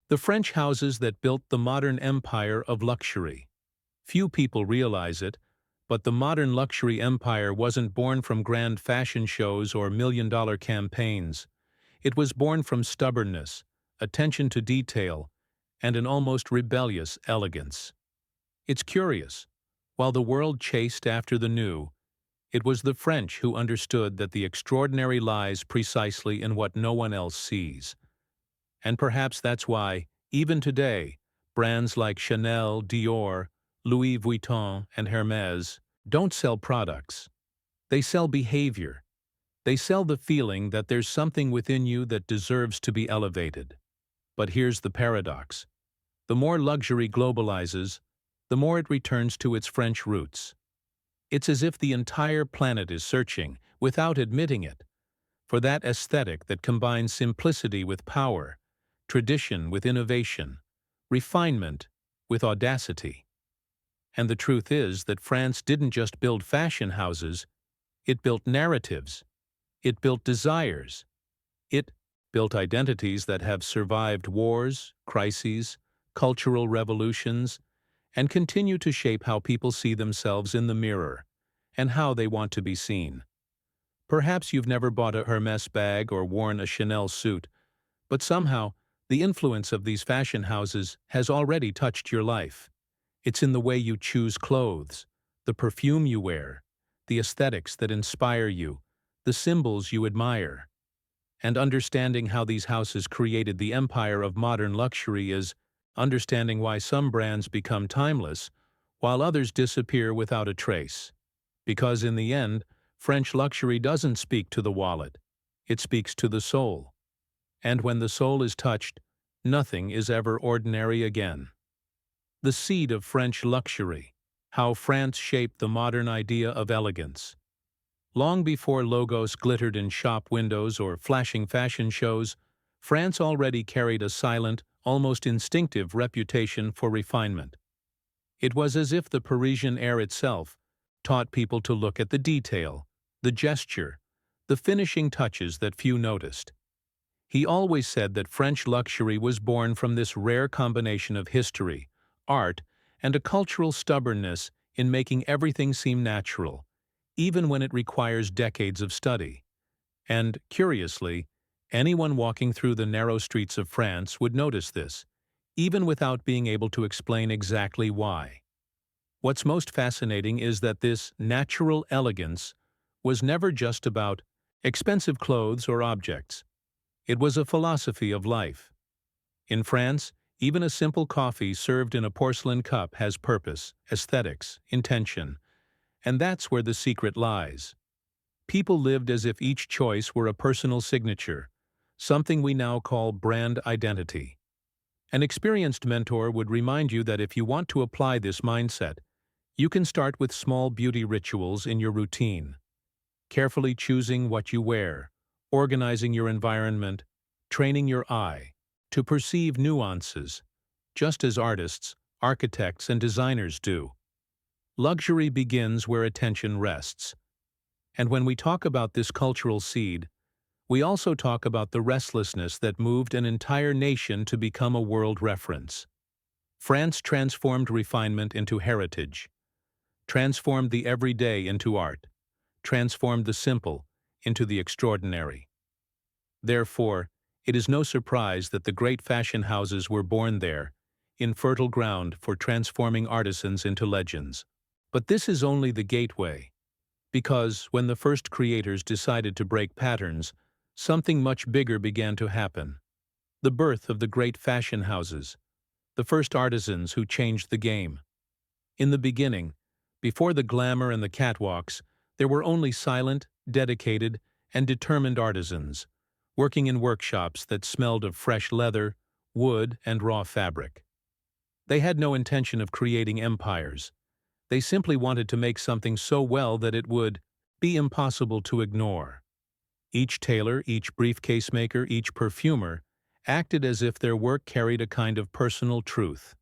The French houses that built the modern empire of luxury. Few people realize it, but the modern luxury empire wasn't born from grand fashion shows or million-dollar campaigns. It was born from stubbornness, attention to detail, and an almost rebellious elegance. It's curious. While the world chased after the new, it was the French who understood that the extraordinary lies precisely in what no one else sees. And perhaps that's why, even today, brands like Chanel, Dior, Louis Vuitton, and Hermès don't sell products. They sell behavior. They sell the feeling that there's something within you that deserves to be elevated. But here's the paradox. The more luxury globalizes, the more it returns to its French roots. It's as if the entire planet is searching, without admitting it, for that aesthetic that combines simplicity with power, tradition with innovation, refinement with audacity. And the truth is that France didn't just build fashion houses, it built narratives, it built desires, it built identities that have survived wars, crises, cultural revolutions, and continue to shape how people see themselves in the mirror and how they want to be seen. Perhaps you've never bought a Hermès bag or worn a Chanel suit, but somehow the influence of these fashion houses has already touched your life. It's in the way you choose clothes, the perfume you wear, the aesthetics that inspire you, the symbols you admire. And understanding how these houses created the empire of modern luxury is understanding why some brands become timeless, while others disappear without a trace. Because in the end, French luxury doesn't speak to the wallet, it speaks to the soul. And when the soul is touched, nothing is ever ordinary again. The seed of French luxury, how France shaped the modern idea of elegance. Long before logos glittered in shop windows or flashing fashion shows, France already carried a silent, almost instinctive reputation for refinement. It was as if the Parisian air itself taught people to look at the detail, the gesture, the finishing touches that few noticed. He always said that French luxury was born from this rare combination of history, art, and a cultural stubbornness in making everything seem natural, even when it requires decades of study. And, curiously, anyone walking through the narrow streets of France would notice this, even without being able to explain exactly why. What's most fascinating is that this natural elegance was never just about expensive clothes or objects. It was a philosophy of life. In France, even a simple coffee served in a porcelain cup has purpose, aesthetics, intention, and that's where the secret lies. People lived as if each choice were a personal signature, something we now call brand identity. An experienced mentor would remind you that if you want to apply this mindset, you can start with small beauty rituals in your routine, carefully choosing what you wear, organizing your environment, training your eye to perceive nuances, just as artists, architects, and designers do. Luxury begins where attention rests. And when we talk about this cultural seed, we also talk about the restlessness that moved an entire nation to become a world reference. France transformed refinement into heritage, transformed the everyday into art, transformed the simple into the extraordinary. Therefore, it is no surprise that the great fashion houses were born there, in fertile ground for transforming artisans into legends. But this is only the gateway, because when the first creators decided to break patterns, something much bigger began to happen. The birth of the great fashion houses, the first artisans who changed the game. In the beginning, before the glamour and the catwalks, there were only silent, dedicated, and determined artisans, working in workshops that smelled of fresh leather, wood, and raw fabric. They had no intention of creating empires. They simply wanted to make something so well that it would be impossible to ignore. Each tailor, each briefcase maker, each perfumer acted as if their work carried a kind of personal truth.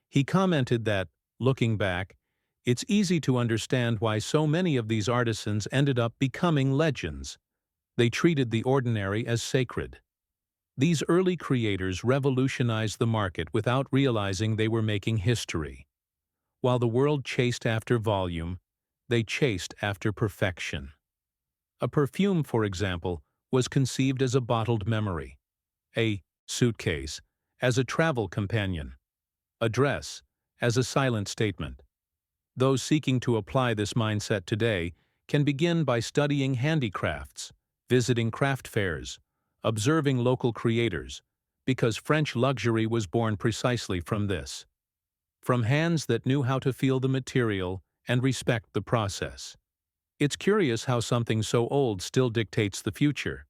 He commented that, looking back, it's easy to understand why so many of these artisans ended up becoming legends. They treated the ordinary as sacred. These early creators revolutionized the market without realizing they were making history. While the world chased after volume, they chased after perfection. A perfume, for example, was conceived as a bottled memory, a suitcase as a travel companion, a dress as a silent statement. Those seeking to apply this mindset today can begin by studying handicrafts, visiting craft fairs, observing local creators, because French luxury was born precisely from this. From hands that knew how to feel the material and respect the process. It's curious how something so old still dictates the future.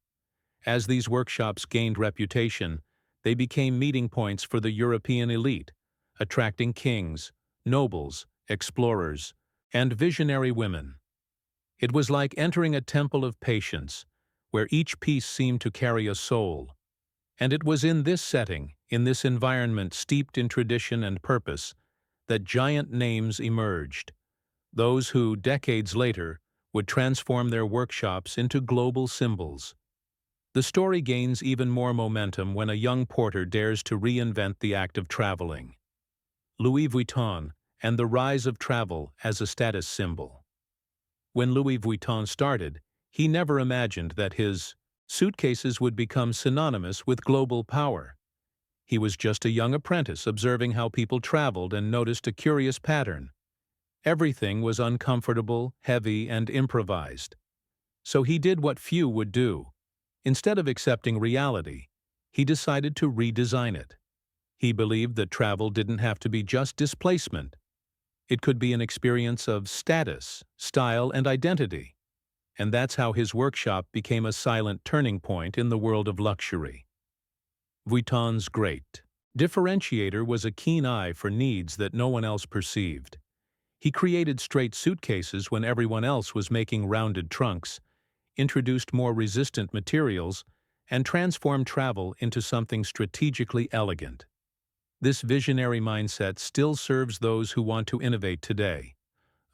As these workshops gained reputation, they became meeting points for the European elite, attracting kings, nobles, explorers, and visionary women. It was like entering a temple of patience, where each piece seemed to carry a soul. And it was in this setting, in this environment steeped in tradition and purpose, that giant names emerged, those who, decades later, would transform their workshops into global symbols. The story gains even more momentum when a young porter dares to reinvent the act of traveling. Louis Vuitton and the rise of travel as a status symbol. When Louis Vuitton started, he never imagined that his suitcases would become synonymous with global power. He was just a young apprentice observing how people traveled and noticed a curious pattern. Everything was uncomfortable, heavy, and improvised. So he did what few would do. Instead of accepting reality, he decided to redesign it. He believed that travel didn't have to be just displacement. It could be an experience of status, style, and identity. And that's how his workshop became a silent turning point in the world of luxury. Vuitton's great differentiator was a keen eye for needs that no one else perceived. He created straight suitcases when everyone else was making rounded trunks, introduced more resistant materials, and transformed travel into something strategically elegant. This visionary mindset still serves those who want to innovate today,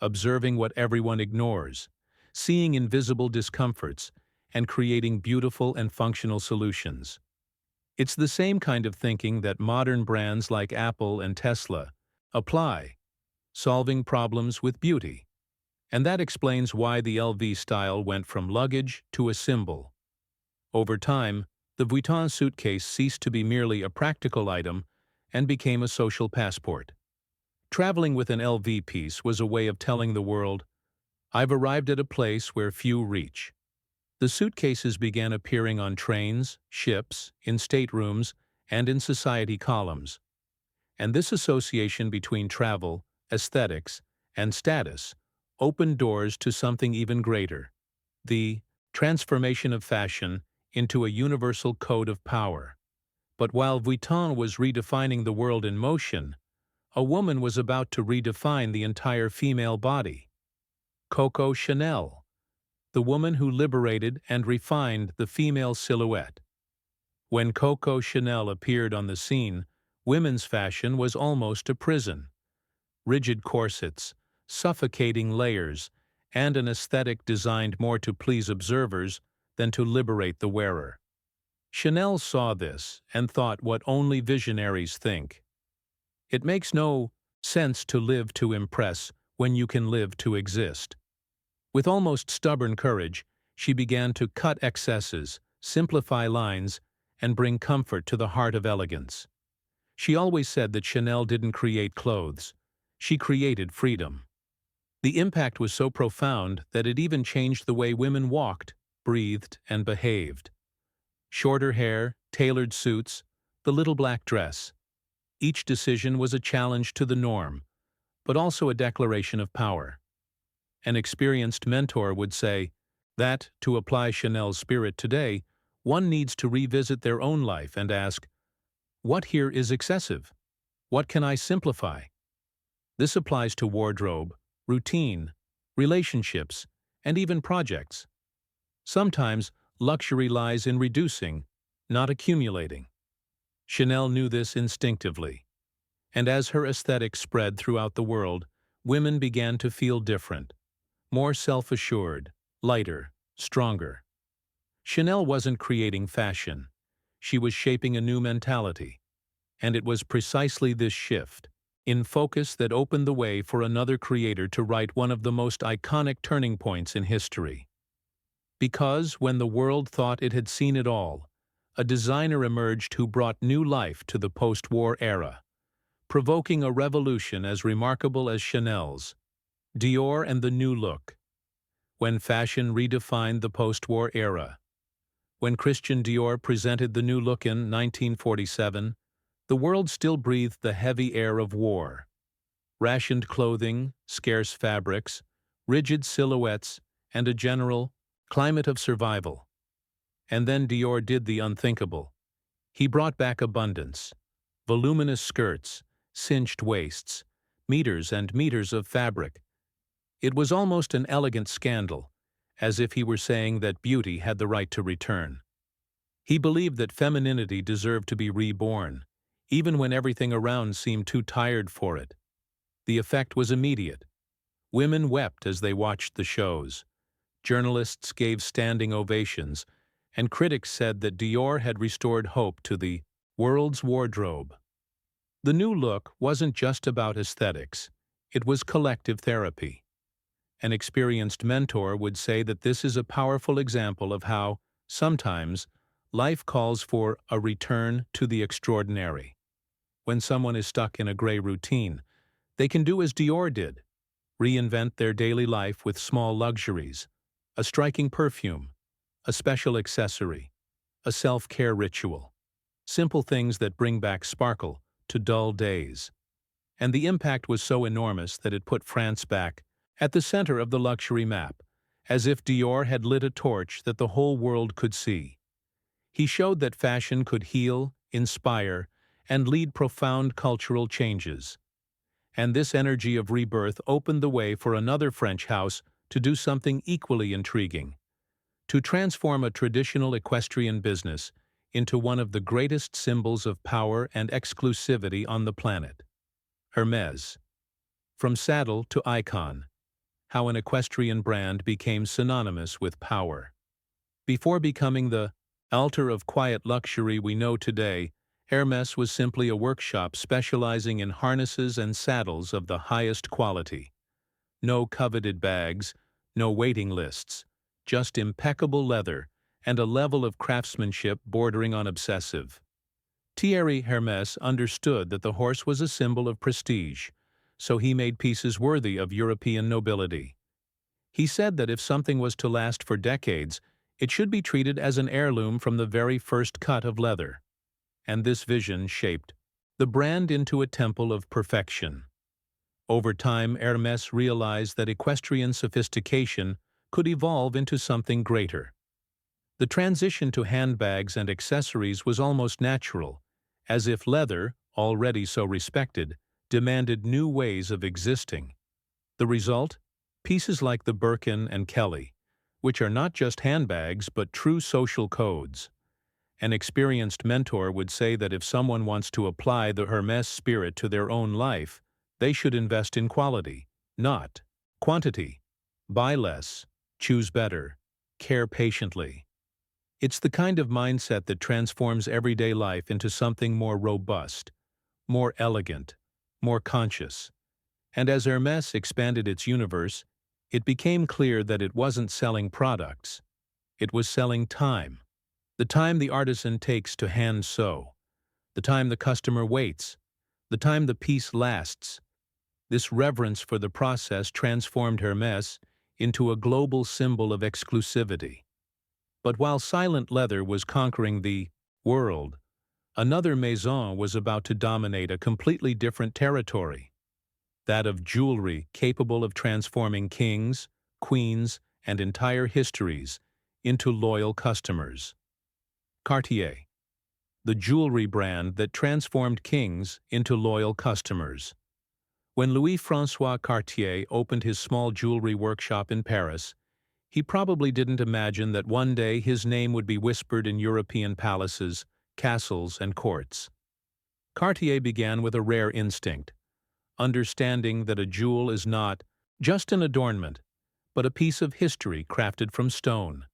observing what everyone ignores, seeing invisible discomforts, and creating beautiful and functional solutions. It's the same kind of thinking that modern brands like Apple and Tesla apply, solving problems with beauty. And that explains why the LV style went from luggage to a symbol. Over time, the Vuitton suitcase ceased to be merely a practical item and became a social passport. Traveling with an LV piece was a way of telling the world, "I've arrived at a place where few reach." The suitcases began appearing on trains, ships, in staterooms, and in society columns. And this association between travel, aesthetics, and status opened doors to something even greater: the transformation of fashion into a universal code of power. But while Vuitton was redefining the world in motion, a woman was about to redefine the entire female body. Coco Chanel, the woman who liberated and refined the female silhouette. When Coco Chanel appeared on the scene, women's fashion was almost a prison. Rigid corsets, suffocating layers, and an aesthetic designed more to please observers than to liberate the wearer. Chanel saw this and thought what only visionaries think. It makes no sense to live to impress when you can live to exist. With almost stubborn courage, she began to cut excesses, simplify lines, and bring comfort to the heart of elegance. She always said that Chanel didn't create clothes. She created freedom. The impact was so profound that it even changed the way women walked, breathed, and behaved. Shorter hair, tailored suits, the little black dress. Each decision was a challenge to the norm, but also a declaration of power. An experienced mentor would say that, to apply Chanel's spirit today, one needs to revisit their own life and ask, what here is excessive? What can I simplify? This applies to wardrobe, routine, relationships, and even projects. Sometimes, luxury lies in reducing, not accumulating. Chanel knew this instinctively. And as her aesthetic spread throughout the world, women began to feel different, more self-assured, lighter, stronger. Chanel wasn't creating fashion. She was shaping a new mentality. And it was precisely this shift in focus that opened the way for another creator to write one of the most iconic turning points in history. Because when the world thought it had seen it all, a designer emerged who brought new life to the post-war era, provoking a revolution as remarkable as Chanel's. Dior and the new look. When fashion redefined the post-war era. When Christian Dior presented the new look in 1947, the world still breathed the heavy air of war. Rationed clothing, scarce fabrics, rigid silhouettes, and a general climate of survival. And then Dior did the unthinkable. He brought back abundance. Voluminous skirts, cinched waists, meters and meters of fabric. It was almost an elegant scandal, as if he were saying that beauty had the right to return. He believed that femininity deserved to be reborn, even when everything around seemed too tired for it. The effect was immediate. Women wept as they watched the shows. Journalists gave standing ovations, and critics said that Dior had restored hope to the world's wardrobe. The new look wasn't just about aesthetics, it was collective therapy. An experienced mentor would say that this is a powerful example of how, sometimes, life calls for a return to the extraordinary. When someone is stuck in a gray routine, they can do as Dior did, reinvent their daily life with small luxuries, a striking perfume, a special accessory, a self-care ritual, simple things that bring back sparkle to dull days. And the impact was so enormous that it put France back at the center of the luxury map, as if Dior had lit a torch that the whole world could see. He showed that fashion could heal, inspire, and lead profound cultural changes. And this energy of rebirth opened the way for another French house to do something equally intriguing, to transform a traditional equestrian business into one of the greatest symbols of power and exclusivity on the planet. Hermès. From saddle to icon, how an equestrian brand became synonymous with power. Before becoming the altar of quiet luxury we know today, Hermès was simply a workshop specializing in harnesses and saddles of the highest quality. No coveted bags, no waiting lists, just impeccable leather and a level of craftsmanship bordering on obsessive. Thierry Hermès understood that the horse was a symbol of prestige, so he made pieces worthy of European nobility. He said that if something was to last for decades, it should be treated as an heirloom from the very first cut of leather. And this vision shaped the brand into a temple of perfection. Over time, Hermès realized that equestrian sophistication could evolve into something greater. The transition to handbags and accessories was almost natural, as if leather, already so respected, demanded new ways of existing. The result? Pieces like the Birkin and Kelly, which are not just handbags but true social codes. An experienced mentor would say that if someone wants to apply the Hermès spirit to their own life, they should invest in quality, not quantity. Buy less, choose better, care patiently. It's the kind of mindset that transforms everyday life into something more robust, more elegant, more conscious. And as Hermès expanded its universe, it became clear that it wasn't selling products. It was selling time. The time the artisan takes to hand sew, the time the customer waits, the time the piece lasts. This reverence for the process transformed Hermès into a global symbol of exclusivity. But while silent leather was conquering the world, another maison was about to dominate a completely different territory, that of jewelry capable of transforming kings, queens, and entire histories into loyal customers. Cartier, the jewelry brand that transformed kings into loyal customers. When Louis-François Cartier opened his small jewelry workshop in Paris, he probably didn't imagine that one day his name would be whispered in European palaces, castles, and courts. Cartier began with a rare instinct, understanding that a jewel is not just an adornment, but a piece of history crafted from stone.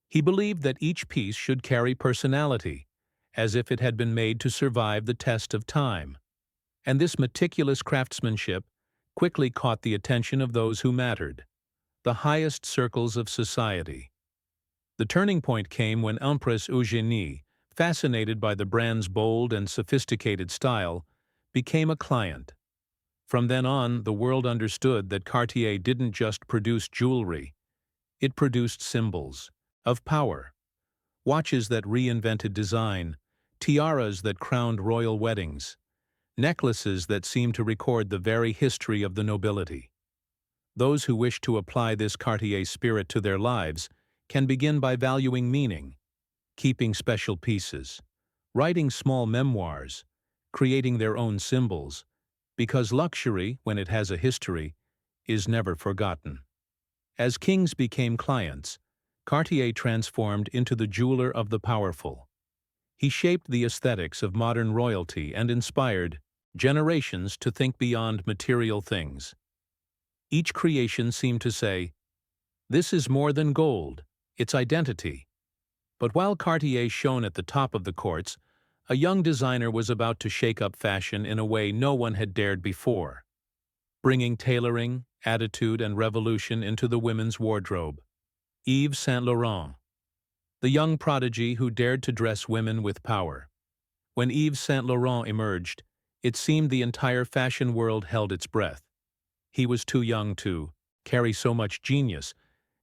He believed that each piece should carry personality, as if it had been made to survive the test of time. And this meticulous craftsmanship quickly caught the attention of those who mattered, the highest circles of society. The turning point came when Empress Eugénie, fascinated by the brand's bold and sophisticated style, became a client. From then on, the world understood that Cartier didn't just produce jewelry, it produced symbols of power, watches that reinvented design, tiaras that crowned royal weddings, necklaces that seemed to record the very history of the nobility. Those who wish to apply this Cartier spirit to their lives can begin by valuing meaning, keeping special pieces, writing small memoirs, creating their own symbols, because luxury, when it has a history, is never forgotten. As kings became clients, Cartier transformed into the jeweler of the powerful. He shaped the aesthetics of modern royalty and inspired generations to think beyond material things. Each creation seemed to say, "This is more than gold, it's identity." But while Cartier shone at the top of the courts, a young designer was about to shake up fashion in a way no one had dared before, bringing tailoring, attitude, and revolution into the women's wardrobe. Yves Saint Laurent, the young prodigy who dared to dress women with power. When Yves Saint Laurent emerged, it seemed the entire fashion world held its breath. He was too young to carry so much genius,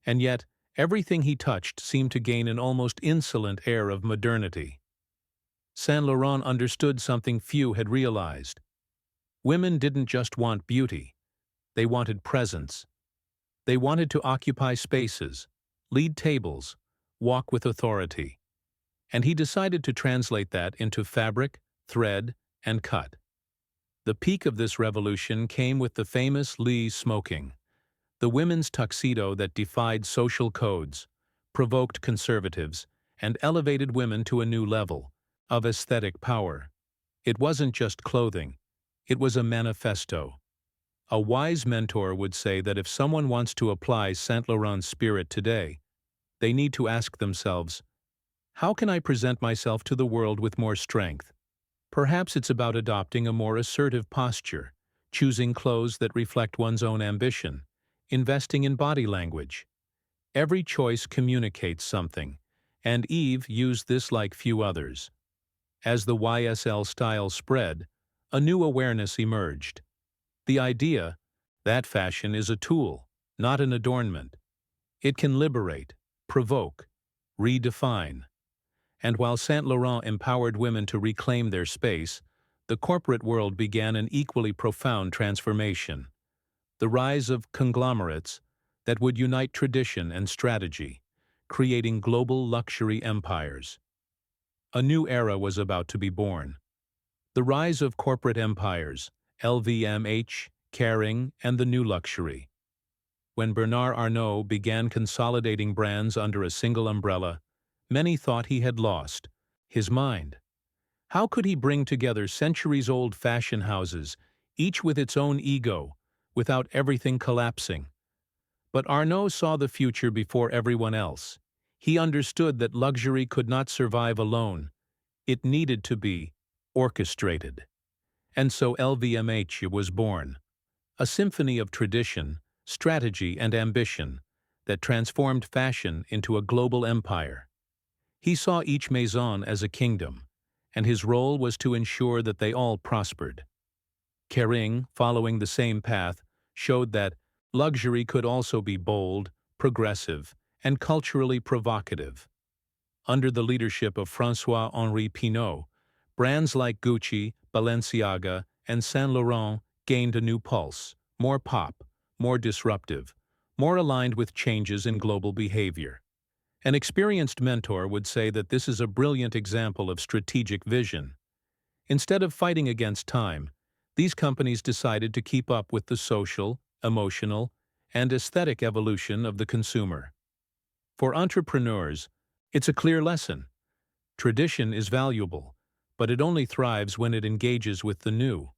and yet everything he touched seemed to gain an almost insolent air of modernity. Saint Laurent understood something few had realized. Women didn't just want beauty, they wanted presence. They wanted to occupy spaces, lead tables, walk with authority. And he decided to translate that into fabric, thread, and cut. The peak of this revolution came with the famous Louis smoking, the women's tuxedo that defied social codes, provoked conservatives, and elevated women to a new level of aesthetic power. It wasn't just clothing, it was a manifesto. A wise mentor would say that if someone wants to apply Saint Laurent's spirit today, they need to ask themselves, how can I present myself to the world with more strength? Perhaps it's about adopting a more assertive posture, choosing clothes that reflect one's own ambition, investing in body language. Every choice communicates something, and Yves used this like few others. As the YSL style spread, a new awareness emerged. The idea that fashion is a tool, not an adornment. It can liberate, provoke, redefine. And while Saint Laurent empowered women to reclaim their space, the corporate world began an equally profound transformation. The rise of conglomerates that would unite tradition and strategy, creating global luxury empires. A new era was about to be born. The rise of corporate empires, LVMH, Kering, and the new luxury. When Bernard Arnault began consolidating brands under a single umbrella, many thought he had lost his mind. How could he bring together centuries-old fashion houses, each with its own ego, without everything collapsing? But Arnault saw the future before everyone else. He understood that luxury could not survive alone. It needed to be orchestrated. And so LVMH was born, a symphony of tradition, strategy, and ambition that transformed fashion into a global empire. He saw each maison as a kingdom, and his role was to ensure that they all prospered. Kering, following the same path, showed that luxury could also be bold, progressive, and culturally provocative. Under the leadership of François-Henri Pinault, brands like Gucci, Balenciaga, and Saint Laurent gained a new pulse, more pop, more disruptive, more aligned with changes in global behavior. An experienced mentor would say that this is a brilliant example of strategic vision. Instead of fighting against time, these companies decided to keep up with the social, emotional, and aesthetic evolution of the consumer. For entrepreneurs, it's a clear lesson. Tradition is valuable, but it only thrives when it engages with the new.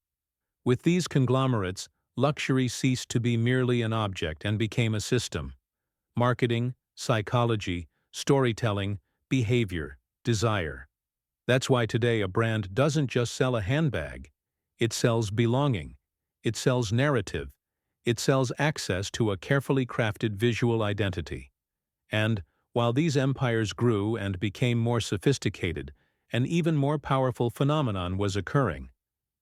With these conglomerates, luxury ceased to be merely an object and became a system. Marketing, psychology, storytelling, behavior, desire. That's why today a brand doesn't just sell a handbag. It sells belonging. It sells narrative. It sells access to a carefully crafted visual identity. And, while these empires grew and became more sophisticated, an even more powerful phenomenon was occurring.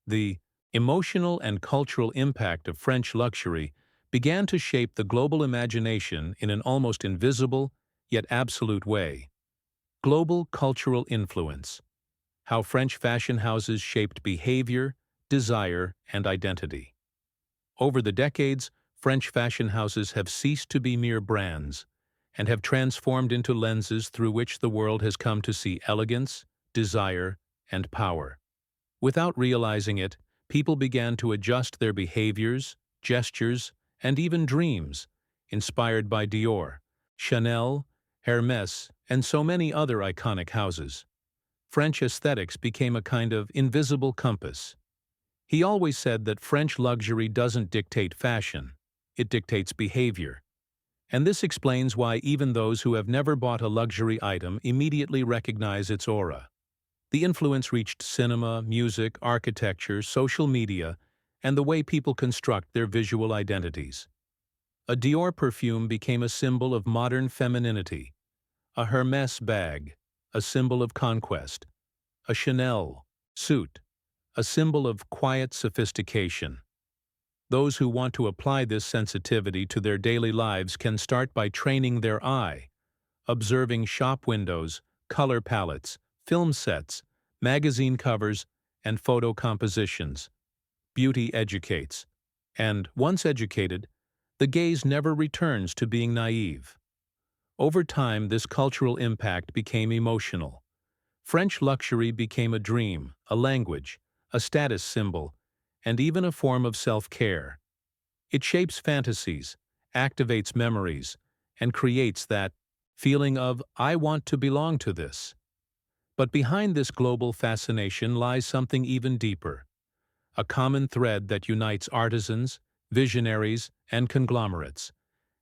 The emotional and cultural impact of French luxury began to shape the global imagination in an almost invisible, yet absolute way. Global cultural influence. How French fashion houses shaped behavior, desire, and identity. Over the decades, French fashion houses have ceased to be mere brands and have transformed into lenses through which the world has come to see elegance, desire, and power. Without realizing it, people began to adjust their behaviors, gestures, and even dreams, inspired by Dior, Chanel, Hermès, and so many other iconic houses. French aesthetics became a kind of invisible compass. He always said that French luxury doesn't dictate fashion, it dictates behavior. And this explains why even those who have never bought a luxury item immediately recognize its aura. The influence reached cinema, music, architecture, social media, and the way people construct their visual identities. A Dior perfume became a symbol of modern femininity, a Hermès bag, a symbol of conquest, a Chanel suit, a symbol of quiet sophistication. Those who want to apply this sensitivity to their daily lives can start by training their eye, observing shop windows, color palettes, film sets, magazine covers, and photo compositions. Beauty educates. And, once educated, the gaze never returns to being naive. Over time, this cultural impact became emotional. French luxury became a dream, a language, a status symbol, and even a form of self-care. It shapes fantasies, activates memories, and creates that feeling of, "I want to belong to this." But behind this global fascination lies something even deeper, a common thread that unites artisans, visionaries, and conglomerates,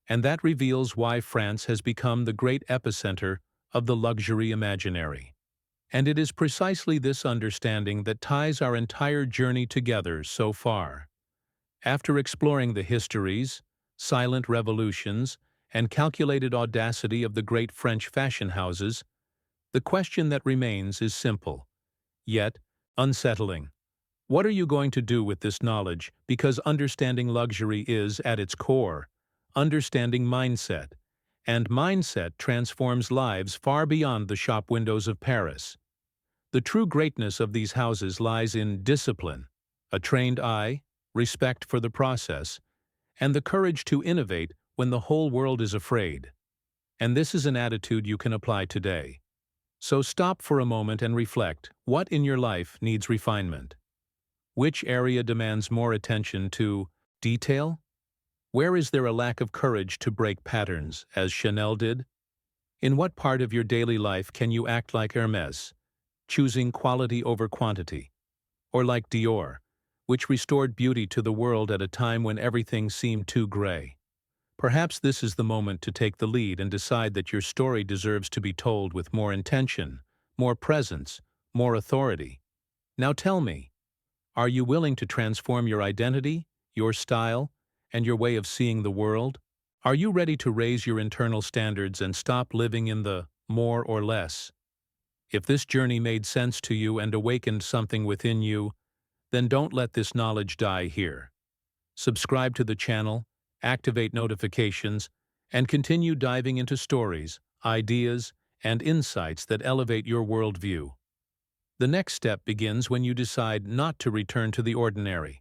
and that reveals why France has become the great epicenter of the luxury imaginary. And it is precisely this understanding that ties our entire journey together so far. After exploring the histories, silent revolutions, and calculated audacity of the great French fashion houses, the question that remains is simple, yet unsettling. What are you going to do with this knowledge? Because understanding luxury is, at its core, understanding mindset, and mindset transforms lives far beyond the shop windows of Paris. The true greatness of these houses lies in discipline, a trained eye, respect for the process, and the courage to innovate when the whole world is afraid. And this is an attitude you can apply today. So stop for a moment and reflect, what in your life needs refinement? Which area demands more attention to detail? Where is there a lack of courage to break patterns, as Chanel did? In what part of your daily life can you act like Hermès, choosing quality over quantity? Or like Dior, which restored beauty to the world at a time when everything seemed too gray? Perhaps this is the moment to take the lead and decide that your story deserves to be told with more intention, more presence, more authority. Now tell me, are you willing to transform your identity, your style, and your way of seeing the world? Are you ready to raise your internal standards and stop living in the more or less? If this journey made sense to you and awakened something within you, then don't let this knowledge die here. Subscribe to the channel, activate notifications, and continue diving into stories, ideas, and insights that elevate your worldview. The next step begins when you decide not to return to the ordinary.